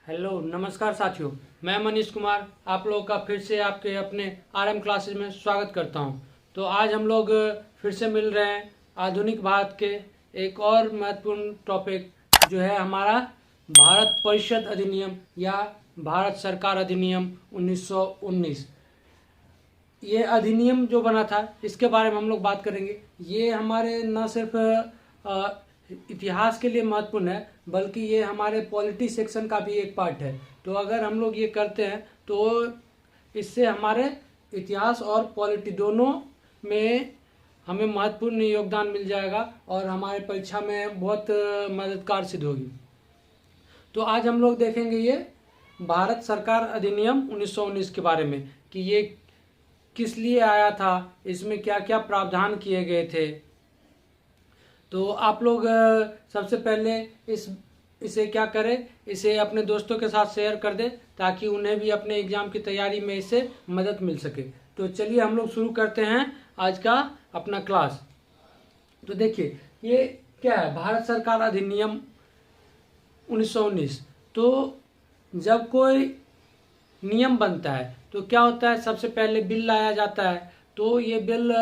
Hello नमस्कार साथियों, मैं मनीष कुमार आप लोगों का फिर से आपके अपने आरएम क्लासेस में स्वागत करता हूं। तो आज हम लोग फिर से मिल रहे हैं आधुनिक भारत के एक और महत्वपूर्ण टॉपिक जो है हमारा भारत परिषद अधिनियम या भारत सरकार अधिनियम 1919। ये अधिनियम जो बना था इसके बारे में हम लोग बात करेंगे। ये हमारे न सिर्फ इतिहास के लिए महत्वपूर्ण है बल्कि ये हमारे पॉलिटी सेक्शन का भी एक पार्ट है। तो अगर हम लोग ये करते हैं तो इससे हमारे इतिहास और पॉलिटी दोनों में हमें महत्वपूर्ण योगदान मिल जाएगा और हमारे परीक्षा में बहुत मददगार सिद्ध होगी। तो आज हम लोग देखेंगे ये भारत सरकार अधिनियम 1919 के बारे में कि ये किस लिए आया था, इसमें क्या क्या प्रावधान किए गए थे। तो आप लोग सबसे पहले इसे क्या करें, इसे अपने दोस्तों के साथ शेयर कर दें ताकि उन्हें भी अपने एग्जाम की तैयारी में इससे मदद मिल सके। तो चलिए हम लोग शुरू करते हैं आज का अपना क्लास। तो देखिए ये क्या है, भारत सरकार अधिनियम 1919। तो जब कोई नियम बनता है तो क्या होता है, सबसे पहले बिल लाया जाता है। तो ये बिल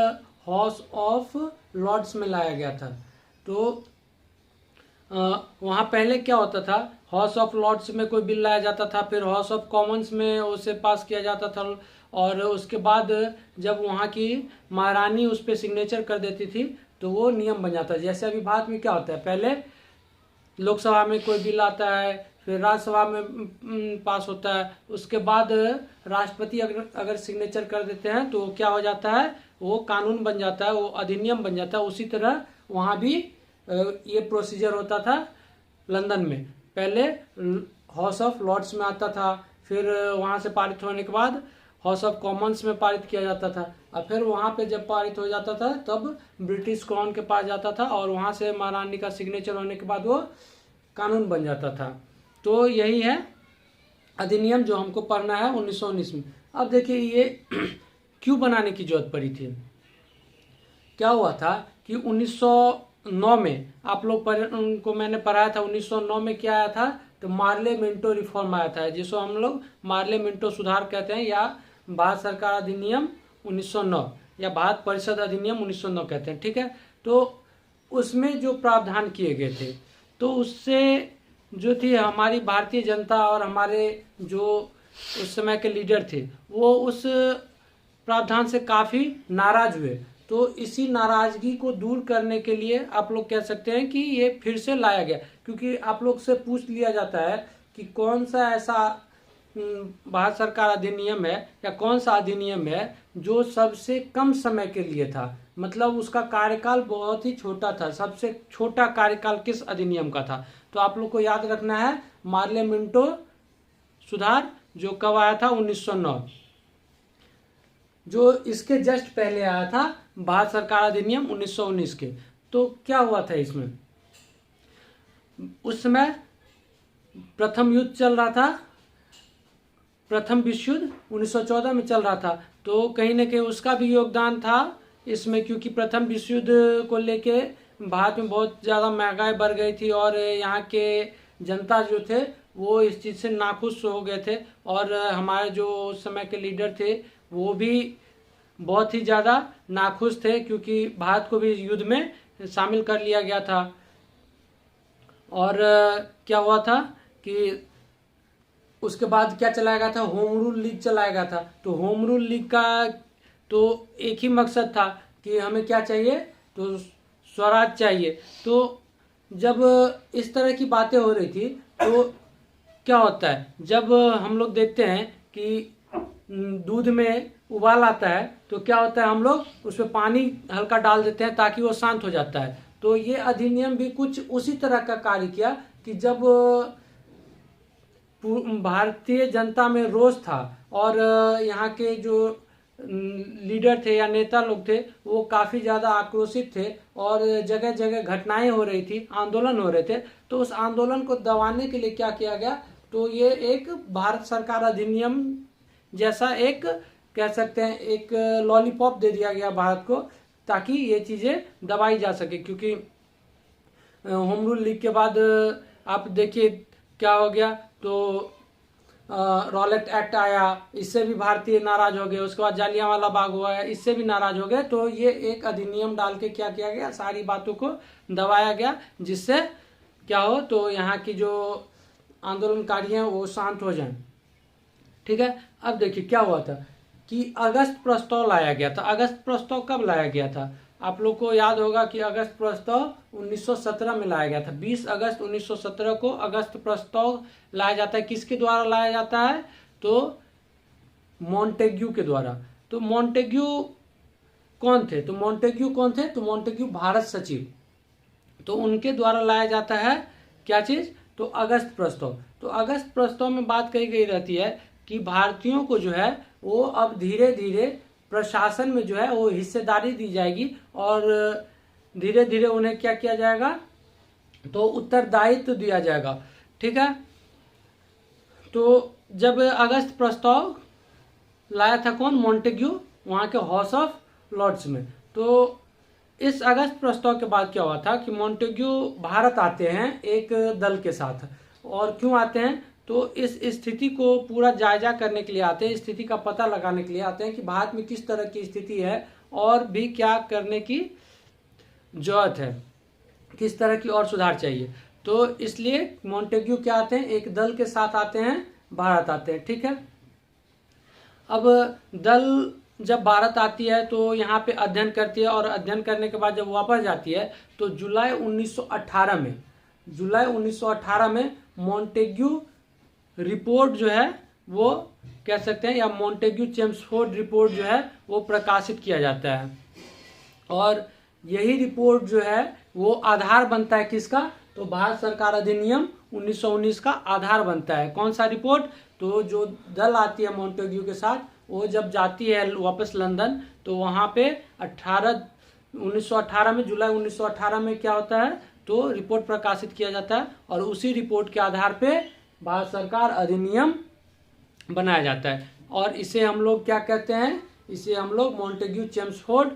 हाउस ऑफ लॉर्ड्स में लाया गया था। तो वहाँ पहले क्या होता था, हाउस ऑफ लॉर्ड्स में कोई बिल लाया जाता था, फिर हाउस ऑफ कॉमन्स में उसे पास किया जाता था और उसके बाद जब वहाँ की महारानी उस पर सिग्नेचर कर देती थी तो वो नियम बन जाता है। जैसे अभी भारत में क्या होता है, पहले लोकसभा में कोई बिल आता है, फिर राज्यसभा में पास होता है, उसके बाद राष्ट्रपति अगर सिग्नेचर कर देते हैं तो क्या हो जाता है, वो कानून बन जाता है, वो अधिनियम बन जाता है। उसी तरह वहाँ भी ये प्रोसीजर होता था लंदन में। पहले हाउस ऑफ लॉर्ड्स में आता था, फिर वहाँ से पारित होने के बाद हाउस ऑफ कॉमन्स में पारित किया जाता था और फिर वहाँ पे जब पारित हो जाता था तब ब्रिटिश क्राउन के पास जाता था और वहाँ से महारानी का सिग्नेचर होने के बाद वो कानून बन जाता था। तो यही है अधिनियम जो हमको पढ़ना है 1919 में। अब देखिए ये क्यों बनाने की जरूरत पड़ी थी। क्या हुआ था कि 1909 में आप लोग उनको मैंने पढ़ाया था, 1909 में क्या आया था, तो मार्ले मिंटो रिफॉर्म आया था जिसको हम लोग मार्ले मिंटो सुधार कहते हैं या भारत सरकार अधिनियम 1909 या भारत परिषद अधिनियम 1909 कहते हैं। ठीक है, तो उसमें जो प्रावधान किए गए थे तो उससे जो थी हमारी भारतीय जनता और हमारे जो उस समय के लीडर थे वो उस प्रावधान से काफ़ी नाराज हुए। तो इसी नाराजगी को दूर करने के लिए आप लोग कह सकते हैं कि ये फिर से लाया गया, क्योंकि आप लोग से पूछ लिया जाता है कि कौन सा ऐसा भारत सरकार अधिनियम है या कौन सा अधिनियम है जो सबसे कम समय के लिए था, मतलब उसका कार्यकाल बहुत ही छोटा था। सबसे छोटा कार्यकाल किस अधिनियम का था, तो आप लोग को याद रखना है मार्ले मिंटो सुधार जो कब आया था 1909। जो इसके जस्ट पहले आया था भारत सरकार अधिनियम 1919 के। तो क्या हुआ था इसमें, उस समय प्रथम युद्ध चल रहा था, प्रथम विश्व युद्ध 1914 में चल रहा था। तो कहीं ना कहीं उसका भी योगदान था इसमें, क्योंकि प्रथम विश्व युद्ध को लेके भारत में बहुत ज़्यादा महंगाई बढ़ गई थी और यहाँ के जनता जो थे वो इस चीज़ से नाखुश हो गए थे और हमारे जो उस समय के लीडर थे वो भी बहुत ही ज़्यादा नाखुश थे क्योंकि भारत को भी युद्ध में शामिल कर लिया गया था। और क्या हुआ था कि उसके बाद क्या चलाया गया था, होम रूल लीग चलाया गया था। तो होम रूल लीग का तो एक ही मकसद था कि हमें क्या चाहिए, तो स्वराज चाहिए। तो जब इस तरह की बातें हो रही थी तो क्या होता है, जब हम लोग देखते हैं कि दूध में उबाल आता है तो क्या होता है, हम लोग उसमें पानी हल्का डाल देते हैं ताकि वो शांत हो जाता है। तो ये अधिनियम भी कुछ उसी तरह का कार्य किया कि जब भारतीय जनता में रोष था और यहाँ के जो लीडर थे या नेता लोग थे वो काफ़ी ज़्यादा आक्रोशित थे और जगह जगह घटनाएं हो रही थी, आंदोलन हो रहे थे। तो उस आंदोलन को दबाने के लिए क्या किया गया, तो ये एक भारत सरकार अधिनियम जैसा एक कह सकते हैं एक लॉलीपॉप दे दिया गया भारत को ताकि ये चीज़ें दबाई जा सके। क्योंकि होम रूल लीग के बाद आप देखिए क्या हो गया, तो रॉलेट एक्ट आया, इससे भी भारतीय नाराज हो गए। उसके बाद जालियांवाला बाग हुआ है, इससे भी नाराज हो गए। तो ये एक अधिनियम डाल के क्या किया गया, सारी बातों को दबाया गया, जिससे क्या हो, तो यहाँ की जो आंदोलनकारी हैं वो शांत हो जाएं। ठीक है। अब देखिए क्या हुआ था कि अगस्त प्रस्ताव लाया गया था। अगस्त प्रस्ताव कब लाया गया था? आप लोग को याद होगा कि अगस्त प्रस्ताव 1917 में लाया गया था। 20 अगस्त 1917 को अगस्त प्रस्ताव लाया जाता है। किसके द्वारा लाया जाता है? तो मॉन्टेग्यू के द्वारा। तो मॉन्टेग्यू कौन थे? तो मॉन्टेग्यू भारत सचिव, तो उनके द्वारा लाया जाता है क्या चीज? तो अगस्त प्रस्ताव। तो अगस्त प्रस्ताव में बात कही गई रहती है कि भारतीयों को जो है वो अब धीरे धीरे प्रशासन में जो है वो हिस्सेदारी दी जाएगी और धीरे धीरे उन्हें क्या किया जाएगा, तो उत्तरदायित्व दिया जाएगा। ठीक है। तो जब अगस्त प्रस्ताव लाया था कौन? मॉन्टेग्यू, वहां के हाउस ऑफ लॉर्ड्स में। तो इस अगस्त प्रस्ताव के बाद क्या हुआ था कि मॉन्टेग्यू भारत आते हैं एक दल के साथ। और क्यों आते हैं? तो इस स्थिति को पूरा जायजा करने के लिए आते हैं, स्थिति का पता लगाने के लिए आते हैं कि भारत में किस तरह की स्थिति है और भी क्या करने की जरूरत है, किस तरह की और सुधार चाहिए। तो इसलिए मॉन्टेग्यू क्या आते हैं, एक दल के साथ आते हैं, भारत आते हैं। ठीक है। अब दल जब भारत आती है तो यहाँ पे अध्ययन करती है और अध्ययन करने के बाद जब वापस जाती है तो जुलाई 1918 में मॉन्टेग्यू रिपोर्ट जो है वो कह सकते हैं, या मॉन्टेग्यू चेम्सफोर्ड रिपोर्ट जो है वो प्रकाशित किया जाता है। और यही रिपोर्ट जो है वो आधार बनता है किसका? तो भारत सरकार अधिनियम 1919 का आधार बनता है। कौन सा रिपोर्ट? तो जो दल आती है मॉन्टेग्यू के साथ, वो जब जाती है वापस लंदन, तो वहां पे 1918 में, जुलाई 1918 में क्या होता है, तो रिपोर्ट प्रकाशित किया जाता है और उसी रिपोर्ट के आधार पे भारत सरकार अधिनियम बनाया जाता है। और इसे हम लोग क्या कहते हैं? इसे हम लोग मॉन्टेग्यू चेम्सफोर्ड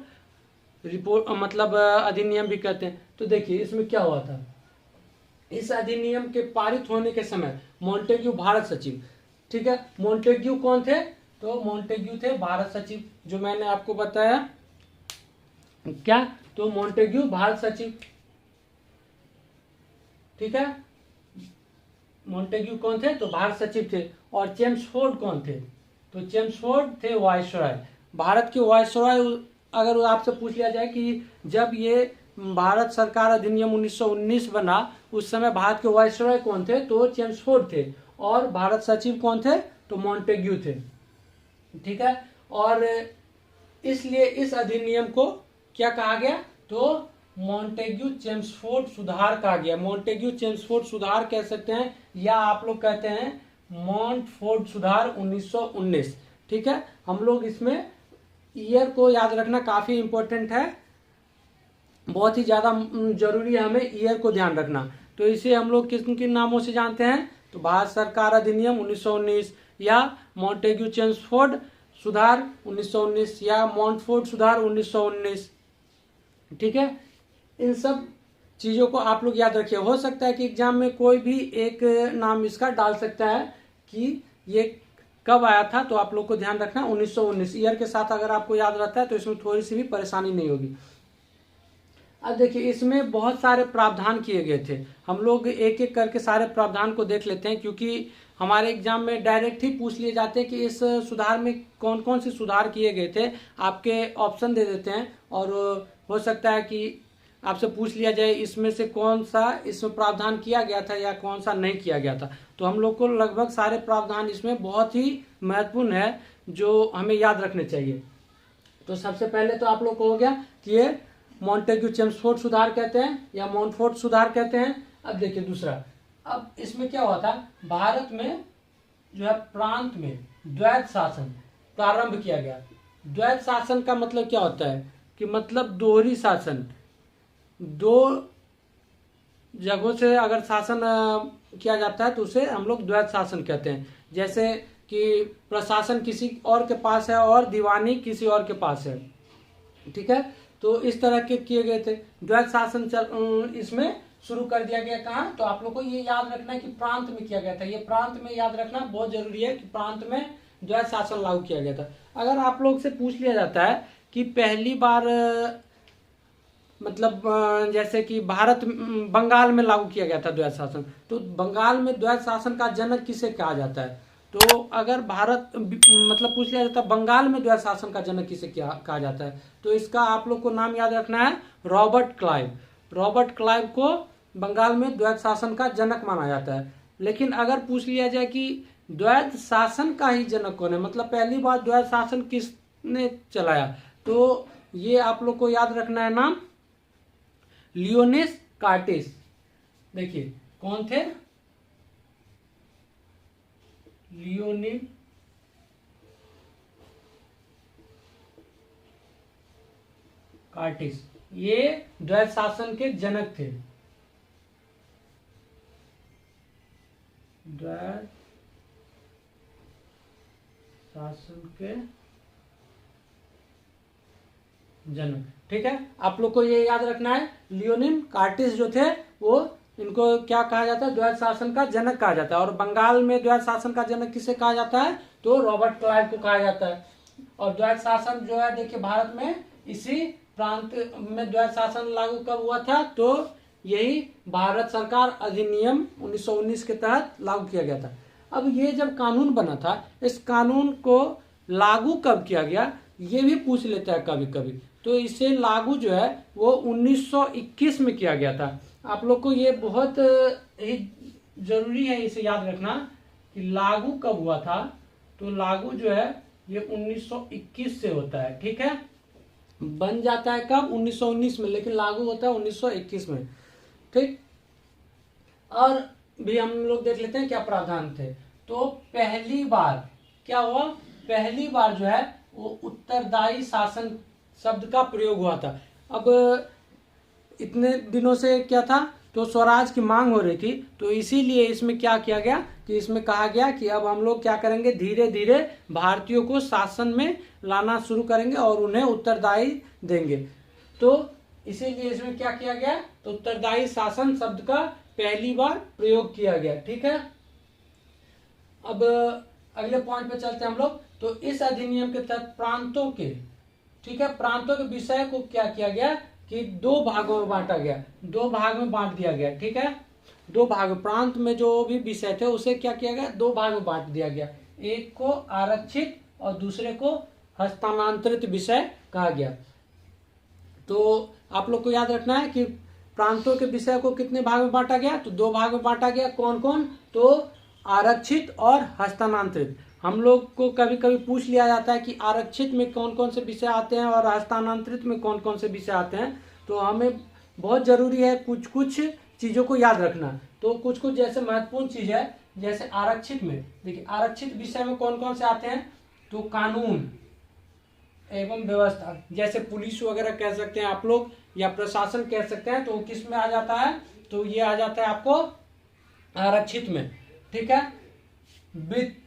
रिपोर्ट मतलब अधिनियम भी कहते हैं। तो देखिए इसमें क्या हुआ था, इस अधिनियम के पारित होने के समय मॉन्टेग्यू भारत सचिव, ठीक है, मॉन्टेग्यू कौन थे? तो मॉन्टेग्यू थे भारत सचिव, जो मैंने आपको बताया क्या, तो मॉन्टेग्यू भारत सचिव। ठीक है, मॉन्टेग्यू कौन थे? तो भारत सचिव थे। और चेम्सफोर्ड कौन थे? तो चेम्सफोर्ड थे वायसराय, भारत के वायसराय। अगर आपसे पूछ लिया जाए कि जब ये भारत सरकार अधिनियम 1919 बना उस समय भारत के वायसराय कौन थे? तो चेम्सफोर्ड थे। और भारत सचिव कौन थे? तो मॉन्टेग्यू थे। ठीक है। और इसलिए इस अधिनियम को क्या कहा गया? तो मॉन्टेग्यू चेम्सफोर्ड सुधार कहा गया। मॉन्टेग्यू चेम्सफोर्ड सुधार कह सकते हैं, या आप लोग कहते हैं मॉन्टफोर्ड सुधार 1919। ठीक है। हम लोग इसमें ईयर को याद रखना काफी इंपॉर्टेंट है, बहुत ही ज्यादा जरूरी है हमें ईयर को ध्यान रखना। तो इसे हम लोग किन किन नामों से जानते हैं? तो भारत सरकार अधिनियम 1919, या मॉन्टेग्यू चेम्सफोर्ड सुधार 1919, या मॉन्टफोर्ड सुधार 1919। ठीक है। इन सब चीजों को आप लोग याद रखिए। हो सकता है कि एग्जाम में कोई भी एक नाम इसका डाल सकता है कि ये कब आया था, तो आप लोग को ध्यान रखना 1919 ईयर के साथ अगर आपको याद रहता है तो इसमें थोड़ी सी भी परेशानी नहीं होगी। अब देखिए इसमें बहुत सारे प्रावधान किए गए थे। हम लोग एक एक करके सारे प्रावधान को देख लेते हैं, क्योंकि हमारे एग्जाम में डायरेक्ट ही पूछ लिए जाते हैं कि इस सुधार में कौन कौन से सुधार किए गए थे। आपके ऑप्शन दे देते हैं और हो सकता है कि आपसे पूछ लिया जाए इसमें से कौन सा इसमें प्रावधान किया गया था या कौन सा नहीं किया गया था। तो हम लोग को लगभग सारे प्रावधान इसमें बहुत ही महत्वपूर्ण है जो हमें याद रखने चाहिए। तो सबसे पहले तो आप लोग को हो गया कि ये मॉन्टेग्यू चेम्सफोर्ड सुधार कहते हैं या मॉन्टफोर्ड सुधार कहते हैं। अब देखिए दूसरा, अब इसमें क्या हुआ था, भारत में जो है प्रांत में द्वैत शासन प्रारंभ किया गया। द्वैत शासन का मतलब क्या होता है कि मतलब दोहरी शासन, दो जगहों से अगर शासन किया जाता है तो उसे हम लोग द्वैत शासन कहते हैं। जैसे कि प्रशासन किसी और के पास है और दीवानी किसी और के पास है। ठीक है, तो इस तरह के किए गए थे। द्वैत शासन इसमें शुरू कर दिया गया। कहाँ? तो आप लोग को ये याद रखना है कि प्रांत में किया गया था। ये प्रांत में याद रखना बहुत जरूरी है कि प्रांत में द्वैध शासन लागू किया गया था। अगर आप लोग से पूछ लिया जाता है कि पहली बार मतलब जैसे कि बंगाल में लागू किया गया था द्वैध शासन, तो बंगाल में द्वैध शासन का जनक किसे कहा जाता है? तो अगर मतलब पूछ लिया जाता है बंगाल में द्वैध शासन का जनक किसे कहा जाता है, तो इसका आप लोग को नाम याद रखना है रॉबर्ट क्लाइव। रॉबर्ट क्लाइव को बंगाल में द्वैध शासन का जनक माना जाता है। लेकिन अगर पूछ लिया जाए कि द्वैध शासन का ही जनक कौन है, मतलब पहली बार द्वैध शासन किसने चलाया, तो ये आप लोग को याद रखना है नाम लियोनिस कार्टिस। देखिए कौन थे? लियोनिस कार्टिस, ये द्वैध शासन के जनक थे। द्वैध शासन के जनक, ठीक है। आप लोग को ये याद रखना है लियोनिस कार्टिस जो थे वो, इनको क्या कहा जाता है? द्वैध शासन का जनक कहा जाता है। और बंगाल में द्वैध शासन का जनक किसे कहा जाता है? तो रॉबर्ट क्लाइव को कहा जाता है। और द्वैध शासन जो है देखिए भारत में इसी प्रांत में द्वैध शासन लागू कब हुआ था? तो यही भारत सरकार अधिनियम 1919 के तहत लागू किया गया था। अब ये जब कानून बना था, इस कानून को लागू कब किया गया ये भी पूछ लेता है कभी कभी। तो इसे लागू जो है वो 1921 में किया गया था। आप लोग को ये बहुत ही जरूरी है इसे याद रखना कि लागू कब हुआ था। तो लागू जो है ये 1921 से होता है, ठीक है। बन जाता है कब? 1919 में, लेकिन लागू होता है 1921 में, ठीक। और भी हम लोग देख लेते हैं क्या प्रावधान थे। तो पहली बार क्या हुआ? पहली बार जो है वो उत्तरदायी शासन शब्द का प्रयोग हुआ था। अब इतने दिनों से क्या था? तो स्वराज की मांग हो रही थी, तो इसीलिए इसमें क्या किया गया कि इसमें कहा गया कि अब हम लोग क्या करेंगे, धीरे धीरे भारतीयों को शासन में लाना शुरू करेंगे और उन्हें उत्तरदायी देंगे। तो इसीलिए इसमें क्या किया गया? तो उत्तरदायी शासन शब्द का पहली बार प्रयोग किया गया, ठीक है। अब अगले पॉइंट पे चलते हैं हम लोग। तो इस अधिनियम के तहत प्रांतों के, ठीक है, प्रांतों के विषय को क्या किया गया कि दो भागों में बांटा गया, दो भाग में बांट दिया गया, ठीक है। दो भाग, प्रांत में जो भी विषय थे उसे क्या किया गया? दो भाग में बांट दिया गया। एक को आरक्षित और दूसरे को हस्तांतरित विषय कहा गया। तो आप लोग को याद रखना है कि प्रांतों के विषय को कितने भाग में बांटा गया? तो दो भाग में बांटा गया। कौन कौन? तो आरक्षित और हस्तांतरित। हम लोग को कभी कभी पूछ लिया जाता है कि आरक्षित में कौन कौन से विषय आते हैं और हस्तांतरित में कौन कौन से विषय आते हैं। तो हमें बहुत जरूरी है कुछ कुछ चीजों को याद रखना। तो कुछ कुछ जैसे महत्वपूर्ण चीज है, जैसे आरक्षित में देखिए, आरक्षित विषय में कौन कौन से आते हैं? तो कानून एवं व्यवस्था, जैसे पुलिस वगैरह कह सकते हैं आप लोग, या प्रशासन कह सकते हैं। तो किस में आ जाता है? तो ये आ जाता है आपको आरक्षित में, ठीक है। वित्त,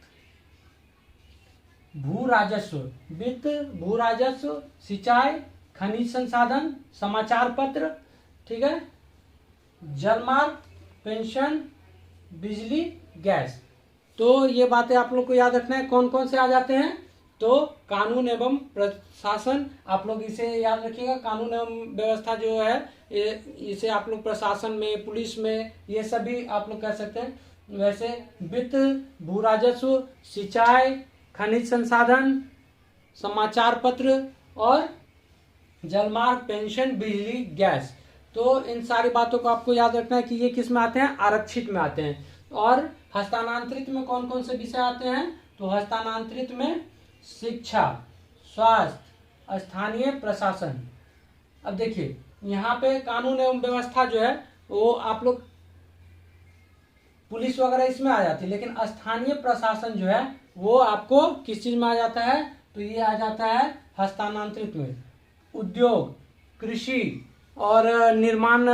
भू राजस्व, वित्त, भू राजस्व, सिंचाई, खनिज संसाधन, समाचार पत्र, ठीक है, जलमार्ग, पेंशन, बिजली, गैस। तो ये बातें आप लोग को याद रखना है कौन कौन से आ जाते हैं। तो कानून एवं प्रशासन, आप लोग इसे याद रखिएगा। कानून एवं व्यवस्था जो है इसे आप लोग प्रशासन में, पुलिस में, ये सभी आप लोग कह सकते हैं। वैसे वित्त, भू राजस्व, सिंचाई, खनिज संसाधन, समाचार पत्र और जलमार्ग, पेंशन, बिजली, गैस। तो इन सारी बातों को आपको याद रखना है कि ये किस में आते हैं? आरक्षित में आते हैं। और हस्तांतरित में कौन कौन से विषय आते हैं? तो हस्तांतरित में शिक्षा, स्वास्थ्य, स्थानीय प्रशासन। अब देखिए यहाँ पे कानून एवं व्यवस्था जो है वो आप लोग, पुलिस वगैरह इसमें आ जाती है, लेकिन स्थानीय प्रशासन जो है वो आपको किस चीज में आ जाता है? तो ये आ जाता है हस्तांतरित में। उद्योग, कृषि और निर्माण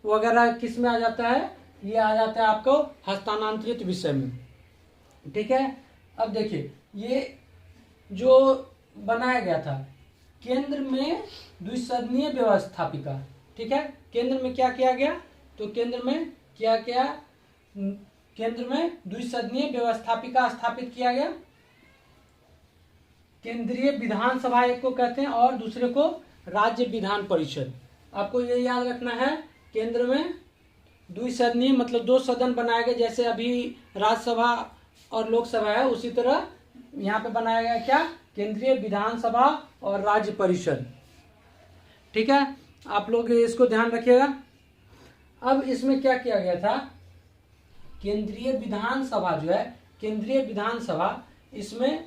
वगैरह किस में आ जाता है? ये आ जाता है आपको हस्तांतरित विषय में, ठीक है। अब देखिए ये जो बनाया गया था केंद्र में द्विसदनीय व्यवस्थापिका, ठीक है। केंद्र में क्या किया गया? तो केंद्र में क्या क्या, केंद्र में द्विसदनीय व्यवस्थापिका स्थापित किया गया। केंद्रीय विधानसभा एक को कहते हैं और दूसरे को राज्य विधान परिषद। आपको ये याद रखना है, केंद्र में द्विसदनीय मतलब 2 सदन बनाए गए, जैसे अभी राज्यसभा और लोकसभा है, उसी तरह यहाँ पे बनाया गया क्या, केंद्रीय विधानसभा और राज्य परिषद। ठीक है, आप लोग इसको ध्यान रखिएगा। अब इसमें क्या किया गया था, केंद्रीय विधानसभा जो है, केंद्रीय विधानसभा, इसमें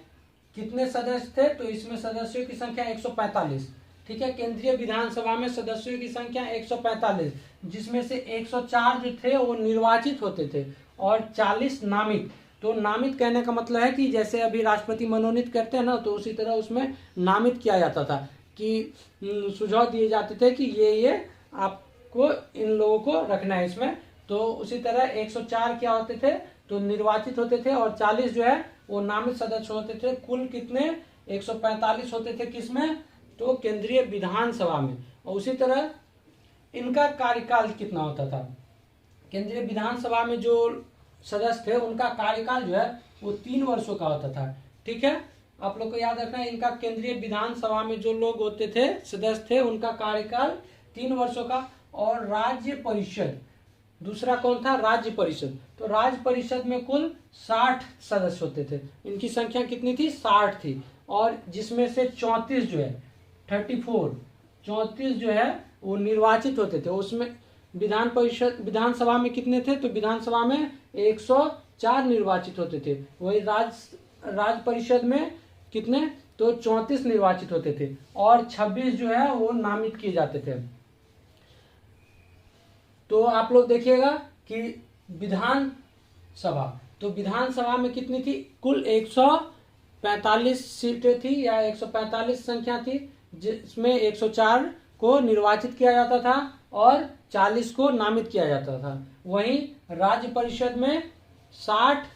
कितने सदस्य थे, तो इसमें सदस्यों की संख्या 145। ठीक है, केंद्रीय विधानसभा में सदस्यों की संख्या 145, जिसमें से 104 जो थे वो निर्वाचित होते थे और 40 नामित। तो नामित कहने का मतलब है कि जैसे अभी राष्ट्रपति मनोनीत करते हैं ना, तो उसी तरह उसमें नामित किया जाता था कि सुझाव दिए जाते थे कि ये आपको इन लोगों को रखना है इसमें। तो उसी तरह 104 क्या होते थे, तो निर्वाचित होते थे और 40 जो है वो नामित सदस्य होते थे। कुल कितने, 145 होते थे किसमें, तो केंद्रीय विधानसभा में। और उसी तरह इनका कार्यकाल कितना होता था, केंद्रीय विधानसभा में जो सदस्य थे उनका कार्यकाल जो है वो 3 वर्षों का होता था। ठीक है, आप लोग को याद रखना है, इनका केंद्रीय विधानसभा में जो लोग होते थे, सदस्य थे, उनका कार्यकाल 3 वर्षों का। और राज्य परिषद, दूसरा कौन था, राज्य परिषद। तो राज्य परिषद में कुल 60 सदस्य होते थे। इनकी संख्या कितनी थी, 60 थी। और जिसमें से 34 जो है, 34 जो है वो निर्वाचित होते थे। उसमें विधान परिषद, विधानसभा में कितने थे, तो विधानसभा में 104 निर्वाचित होते थे। वही राज्य परिषद में कितने, तो 34 निर्वाचित होते थे और 26 जो है वो नामित किए जाते थे। तो आप लोग देखिएगा कि विधानसभा, तो विधानसभा में कितनी थी, कुल 145 सीटें थी या 145 संख्या थी, जिसमें 104 को निर्वाचित किया जाता था और 40 को नामित किया जाता था। वहीं राज्य परिषद में 60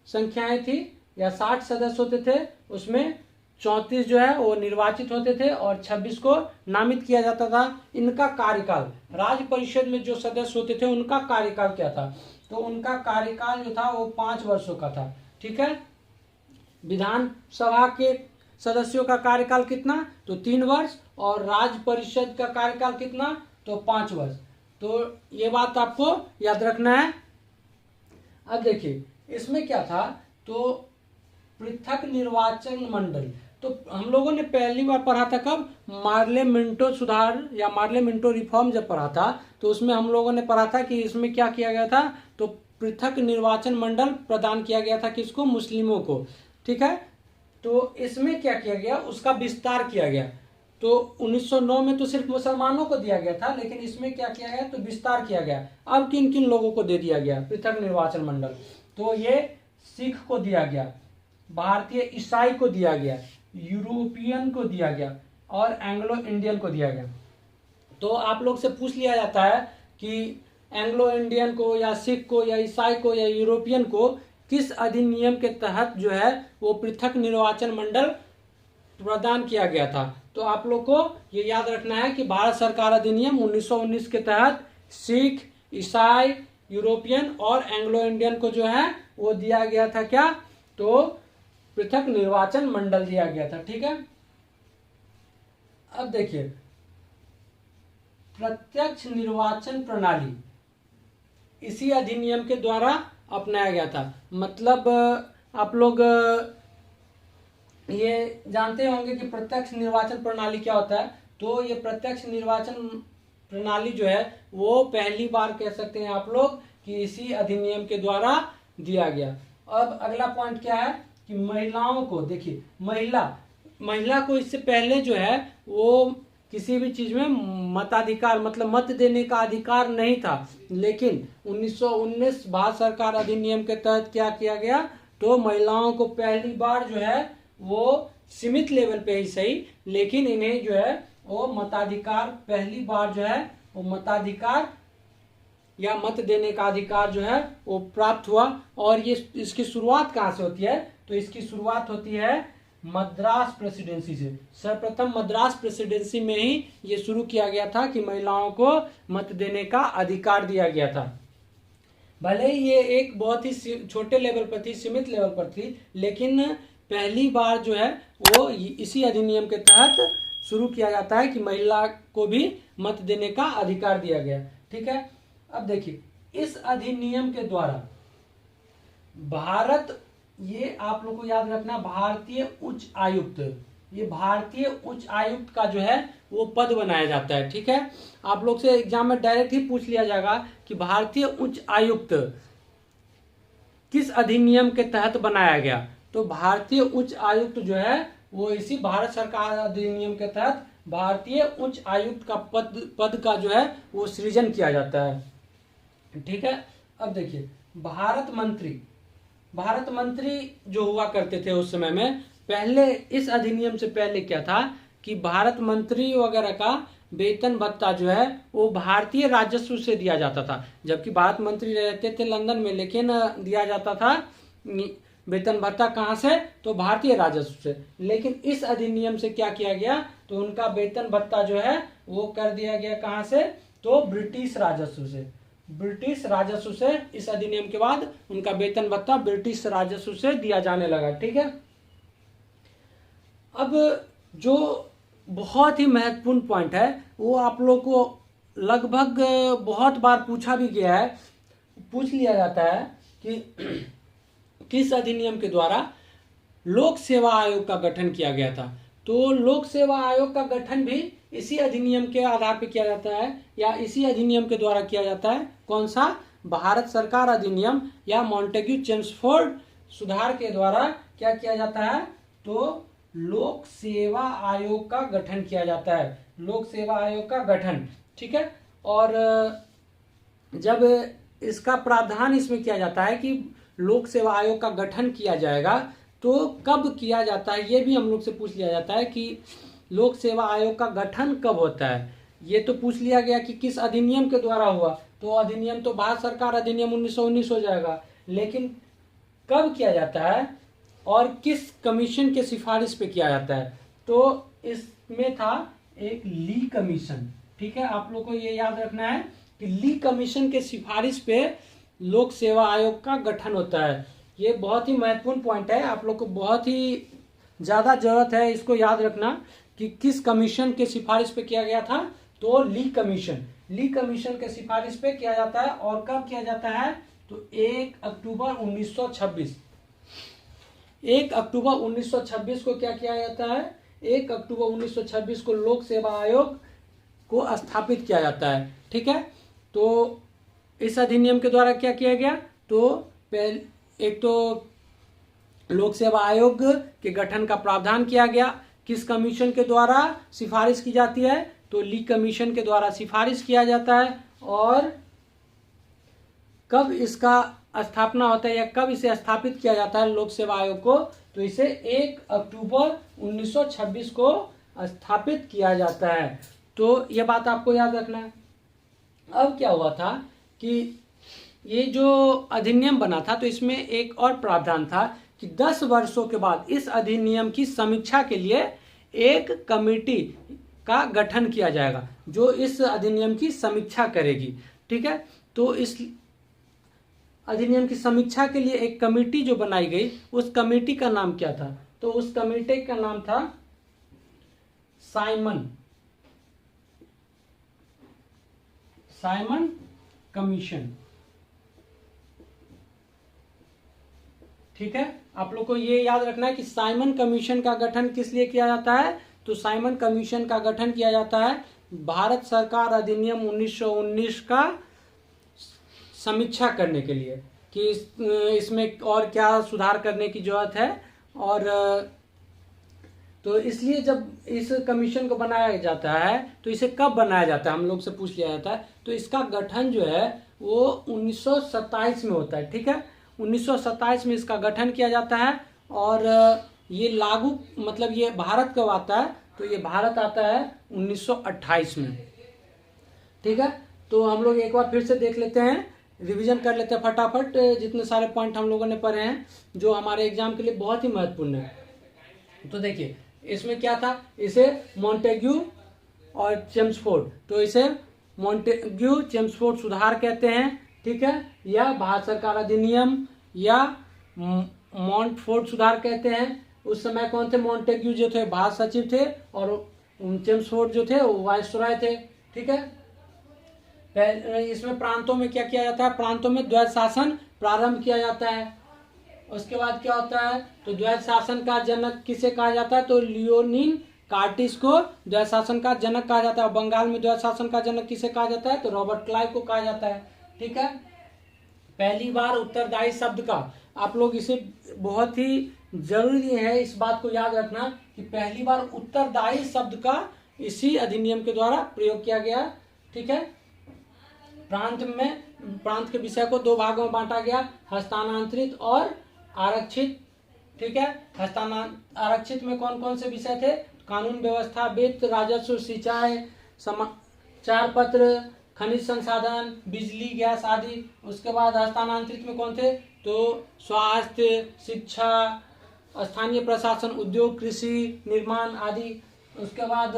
संख्याएं थी या 60 सदस्य होते थे, उसमें 34 जो है वो निर्वाचित होते थे और 26 को नामित किया जाता था। इनका कार्यकाल, राज्य परिषद में जो सदस्य होते थे उनका कार्यकाल क्या था, तो उनका कार्यकाल जो था वो 5 वर्षों का था। ठीक है, विधानसभा के सदस्यों का कार्यकाल कितना, तो 3 वर्ष, और राज्य परिषद का कार्यकाल कितना, तो 5 वर्ष। तो ये बात आपको याद रखना है। अब देखिए इसमें क्या था, तो पृथक निर्वाचन मंडल, तो हम लोगों ने पहली बार पढ़ा था कब, मार्ले-मिंटो सुधार या मार्ले-मिंटो रिफॉर्म जब पढ़ा था, तो उसमें हम लोगों ने पढ़ा था कि इसमें क्या किया गया था, तो पृथक निर्वाचन मंडल प्रदान किया गया था किसको, मुस्लिमों को। ठीक है, तो इसमें क्या किया गया, उसका विस्तार किया गया। तो 1909 में तो सिर्फ मुसलमानों को दिया गया था, लेकिन इसमें क्या किया गया, तो विस्तार किया गया। अब किन किन लोगों को दे दिया गया पृथक निर्वाचन मंडल, तो ये सिख को दिया गया, भारतीय ईसाई को दिया गया, यूरोपियन को दिया गया और एंग्लो इंडियन को दिया गया। तो आप लोग से पूछ लिया जाता है कि एंग्लो इंडियन को या सिख को या ईसाई को या यूरोपियन को किस अधिनियम के तहत जो है वो पृथक निर्वाचन मंडल प्रदान किया गया था। तो आप लोग को ये याद रखना है कि भारत सरकार अधिनियम 1919 के तहत सिख, ईसाई, यूरोपियन और एंग्लो इंडियन को जो है वो दिया गया था क्या, तो पृथक निर्वाचन मंडल दिया गया था। ठीक है, अब देखिए प्रत्यक्ष निर्वाचन प्रणाली इसी अधिनियम के द्वारा अपनाया गया था। मतलब आप लोग ये जानते होंगे कि प्रत्यक्ष निर्वाचन प्रणाली क्या होता है। तो ये प्रत्यक्ष निर्वाचन प्रणाली जो है वो पहली बार कह सकते हैं आप लोग कि इसी अधिनियम के द्वारा दिया गया। अब अगला पॉइंट क्या है कि महिलाओं को, देखिए महिला को इससे पहले जो है वो किसी भी चीज में मताधिकार मतलब मत देने का अधिकार नहीं था, लेकिन 1919 भारत सरकार अधिनियम के तहत क्या किया गया, तो महिलाओं को पहली बार जो है वो सीमित लेवल पे ही सही, लेकिन इन्हें जो है वो मताधिकार पहली बार जो है वो मताधिकार या मत देने का अधिकार जो है वो प्राप्त हुआ। और ये इसकी शुरुआत कहाँ से होती है, तो इसकी शुरुआत होती है मद्रास प्रेसिडेंसी से। सर्वप्रथम मद्रास प्रेसिडेंसी में ही ये शुरू किया गया था कि महिलाओं को मत देने का अधिकार दिया गया था। भले ही ये एक बहुत ही छोटे लेवल पर थी, सीमित लेवल पर थी, लेकिन पहली बार जो है वो इसी अधिनियम के तहत शुरू किया जाता है कि महिला को भी मत देने का अधिकार दिया गया। ठीक है, अब देखिए इस अधिनियम के द्वारा भारत, ये आप लोग को याद रखना, भारतीय उच्च आयुक्त, ये भारतीय उच्च आयुक्त का जो है वो पद बनाया जाता है। ठीक है, आप लोग से एग्जाम में डायरेक्ट ही पूछ लिया जाएगा कि भारतीय उच्च आयुक्त किस अधिनियम के तहत बनाया गया। तो भारतीय उच्च आयुक्त जो है वो इसी भारत सरकार अधिनियम के तहत भारतीय उच्च आयुक्त का पद का जो है वो सृजन किया जाता है। ठीक है, अब देखिए भारत मंत्री जो हुआ करते थे उस समय में, पहले इस अधिनियम से पहले क्या था कि भारत मंत्री वगैरह का वेतन भत्ता जो है वो भारतीय राजस्व से दिया जाता था। जबकि भारत मंत्री रहते थे लंदन में, लेकिन दिया जाता था वेतन भत्ता कहाँ से, तो भारतीय राजस्व से। लेकिन इस अधिनियम से क्या किया गया, तो उनका वेतन भत्ता जो है वो कर दिया गया कहाँ से, तो ब्रिटिश राजस्व से। ब्रिटिश राजस्व से इस अधिनियम के बाद उनका वेतन भत्ता ब्रिटिश राजस्व से दिया जाने लगा। ठीक है, अब जो बहुत ही महत्वपूर्ण पॉइंट है वो आप लोग को लगभग बहुत बार पूछा भी गया है, पूछ लिया जाता है कि किस अधिनियम के द्वारा लोक सेवा आयोग का गठन किया गया था। तो लोक सेवा आयोग का गठन भी इसी अधिनियम के आधार पर किया जाता है, या इसी अधिनियम के द्वारा किया जाता है। कौन सा, भारत सरकार अधिनियम या मॉन्टेग्यू चेम्सफोर्ड सुधार के द्वारा क्या किया जाता है, तो लोक सेवा आयोग का गठन किया जाता है, लोक सेवा आयोग का गठन। ठीक है, और जब इसका प्रावधान इसमें किया जाता है कि लोक सेवा आयोग का गठन किया जाएगा, तो कब किया जाता है ये भी हम लोग से पूछ लिया जाता है कि लोक सेवा आयोग का गठन कब होता है। ये तो पूछ लिया गया कि किस अधिनियम के द्वारा हुआ, तो अधिनियम तो भारत सरकार अधिनियम 1919 हो जाएगा, लेकिन कब किया जाता है और किस कमीशन के सिफारिश पे किया जाता है, तो इसमें था एक ली कमीशन। ठीक है, आप लोग को ये याद रखना है कि ली कमीशन के सिफारिश पे लोक सेवा आयोग का गठन होता है। ये बहुत ही महत्वपूर्ण पॉइंट है, आप लोग को बहुत ही ज़्यादा जरूरत है इसको याद रखना कि किस कमीशन के सिफारिश पे किया गया था, तो ली कमीशन के सिफारिश पे किया जाता है। और कब किया जाता है, तो 1 अक्टूबर 1926। 1 अक्टूबर 1926 को क्या किया जाता है, 1 अक्टूबर 1926 को लोक सेवा आयोग को स्थापित किया जाता है। ठीक है, तो इस अधिनियम के द्वारा क्या किया गया, तो एक तो लोक सेवा आयोग के गठन का प्रावधान किया गया, किस कमीशन के द्वारा सिफारिश की जाती है, तो ली कमीशन के द्वारा सिफारिश किया जाता है। और कब इसका स्थापना होता है या कब इसे स्थापित किया जाता है लोक सेवा आयोग को, तो इसे 1 अक्टूबर 1926 को स्थापित किया जाता है। तो यह बात आपको याद रखना है। अब क्या हुआ था कि ये जो अधिनियम बना था, तो इसमें एक और प्रावधान था कि 10 वर्षों के बाद इस अधिनियम की समीक्षा के लिए एक कमेटी का गठन किया जाएगा जो इस अधिनियम की समीक्षा करेगी। ठीक है, तो इस अधिनियम की समीक्षा के लिए एक कमेटी जो बनाई गई, उस कमेटी का नाम क्या था, तो उस कमेटी का नाम था साइमन कमीशन। ठीक है, आप लोग को ये याद रखना है कि साइमन कमीशन का गठन किस लिए किया जाता है, तो साइमन कमीशन का गठन किया जाता है भारत सरकार अधिनियम 1919 का समीक्षा करने के लिए कि इसमें और क्या सुधार करने की जरूरत है। और तो इसलिए जब इस कमीशन को बनाया जाता है, तो इसे कब बनाया जाता है हम लोग से पूछ लिया जाता है, तो इसका गठन जो है वो 1927 में होता है। ठीक है, 1927 में इसका गठन किया जाता है। और ये लागू मतलब ये भारत कब आता है, तो ये भारत आता है 1928 में। ठीक है, तो हम लोग एक बार फिर से देख लेते हैं, रिवीजन कर लेते हैं फटाफट जितने सारे पॉइंट हम लोगों ने पढ़े हैं जो हमारे एग्जाम के लिए बहुत ही महत्वपूर्ण है। तो देखिए इसमें क्या था, इसे मॉन्टेग्यू और चेम्सफोर्ड, तो इसे मॉन्टेग्यू चेम्सफोर्ड सुधार कहते हैं, ठीक है, या भारत सरकार अधिनियम या मॉन्टफोर्ड सुधार कहते हैं। उस समय कौन थे, मॉन्टेग्यू जो थे भारत सचिव थे और चेम्सफोर्ड जो थे वो वायसराय थे, ठीक है। इसमें प्रांतों में क्या किया जाता है, प्रांतों में द्वैध शासन प्रारंभ किया जाता है। उसके बाद क्या होता है, तो द्वैध शासन का जनक किसे कहा जाता है, तो लियोनिन कार्टिस को द्वैध शासन का जनक कहा जाता है। बंगाल में द्वैध शासन का जनक किसे कहा जाता है, तो रॉबर्ट क्लाइव को कहा जाता है, ठीक है। पहली बार उत्तरदायी शब्द का, आप लोग इसे बहुत ही जरूरी है इस बात को याद रखना कि पहली बार उत्तरदायी शब्द का इसी अधिनियम के द्वारा प्रयोग किया गया, ठीक है। प्रांत के विषय को दो भागों में बांटा गया, हस्तांतरित और आरक्षित, ठीक है। आरक्षित में कौन कौन से विषय थे, कानून व्यवस्था, वित्त, राजस्व, सिंचाई, समाचार पत्र, खनिज संसाधन, बिजली, गैस आदि। उसके बाद हस्तांतरित में कौन थे, तो स्वास्थ्य, शिक्षा, स्थानीय प्रशासन, उद्योग, कृषि, निर्माण आदि। उसके बाद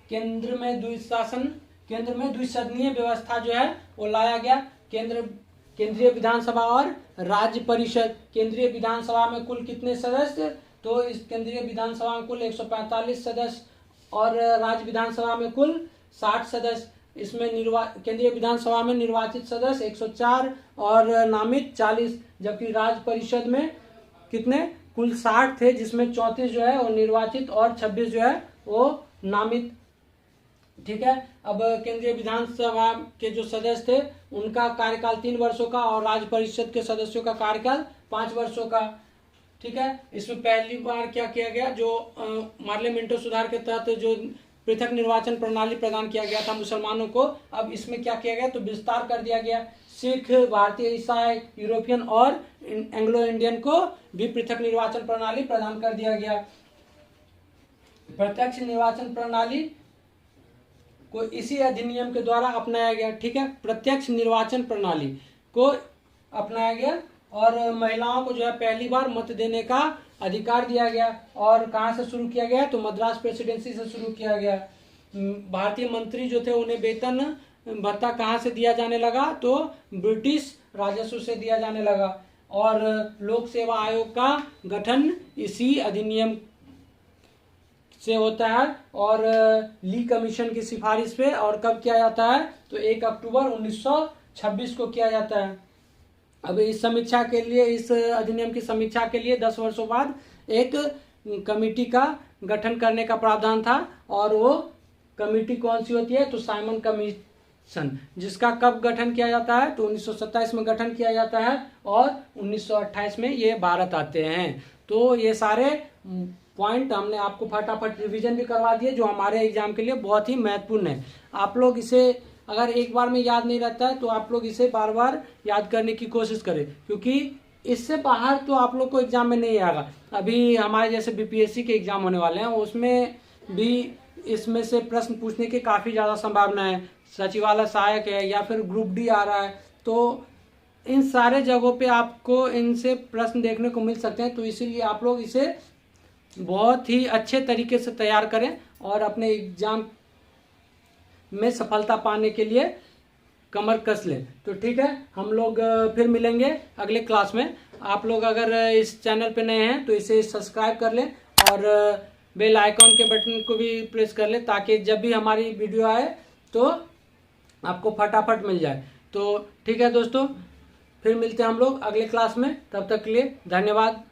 केंद्र में द्विसदनीय व्यवस्था जो है वो लाया गया। केंद्रीय विधानसभा और राज्य परिषद। केंद्रीय विधानसभा में कुल कितने सदस्य, तो इस केंद्रीय विधानसभा में कुल 145 सदस्य और राज्य विधानसभा में कुल 60 सदस्य। इसमें केंद्रीय विधानसभा में निर्वाचित सदस्य 104 और नामित 40, जबकि राज्य परिषद में कितने, कुल 60 थे, जिसमें 34 जो है वो निर्वाचित और 26 जो है वो नामित, ठीक है। अब केंद्रीय विधानसभा के जो सदस्य थे उनका कार्यकाल 3 वर्षों का और राज्य परिषद के सदस्यों का कार्यकाल 5 वर्षों का, ठीक है। इसमें पहली बार क्या किया गया, जो मार्लियामेंटो सुधार के तहत जो पृथक निर्वाचन प्रणाली प्रदान किया गया था मुसलमानों को, अब इसमें क्या किया गया, तो विस्तार कर दिया गया। सिख, भारतीय, ईसाई, यूरोपियन और एंग्लो इंडियन को भी पृथक निर्वाचन प्रणाली प्रदान कर दिया गया। प्रत्यक्ष निर्वाचन प्रणाली को इसी अधिनियम के द्वारा अपनाया गया, ठीक है। प्रत्यक्ष निर्वाचन प्रणाली को अपनाया गया और महिलाओं को जो है पहली बार मत देने का अधिकार दिया गया। और कहाँ से शुरू किया गया, तो मद्रास प्रेसिडेंसी से शुरू किया गया। भारतीय मंत्री जो थे उन्हें वेतन भत्ता कहाँ से दिया जाने लगा, तो ब्रिटिश राजस्व से दिया जाने लगा। और लोक सेवा आयोग का गठन इसी अधिनियम से होता है और ली कमीशन की सिफारिश पे, और कब किया जाता है, तो 1 अक्टूबर 1926 को किया जाता है। अब इस समीक्षा के लिए, इस अधिनियम की समीक्षा के लिए 10 वर्षों बाद एक कमेटी का गठन करने का प्रावधान था, और वो कमेटी कौन सी होती है, तो साइमन कमीशन, जिसका कब गठन किया जाता है, तो 1927 में गठन किया जाता है और 1928 में ये भारत आते हैं। तो ये सारे पॉइंट हमने आपको फटाफट रिवीजन भी करवा दिए, जो हमारे एग्जाम के लिए बहुत ही महत्वपूर्ण है। आप लोग इसे अगर एक बार में याद नहीं रहता है तो आप लोग इसे बार बार याद करने की कोशिश करें, क्योंकि इससे बाहर तो आप लोग को एग्जाम में नहीं आएगा। अभी हमारे जैसे बीपीएससी के एग्जाम होने वाले हैं, उसमें भी इसमें से प्रश्न पूछने की काफ़ी ज़्यादा संभावना है। सचिवालय सहायक है या फिर ग्रुप डी आ रहा है, तो इन सारे जगहों पे आपको इनसे प्रश्न देखने को मिल सकते हैं। तो इसीलिए आप लोग इसे बहुत ही अच्छे तरीके से तैयार करें और अपने एग्जाम में सफलता पाने के लिए कमर कस लें। तो ठीक है, हम लोग फिर मिलेंगे अगले क्लास में। आप लोग अगर इस चैनल पे नए हैं तो इसे सब्सक्राइब कर लें और बेल आइकॉन के बटन को भी प्रेस कर लें, ताकि जब भी हमारी वीडियो आए तो आपको फटाफट मिल जाए। तो ठीक है दोस्तों, फिर मिलते हैं हम लोग अगले क्लास में। तब तक के लिए धन्यवाद।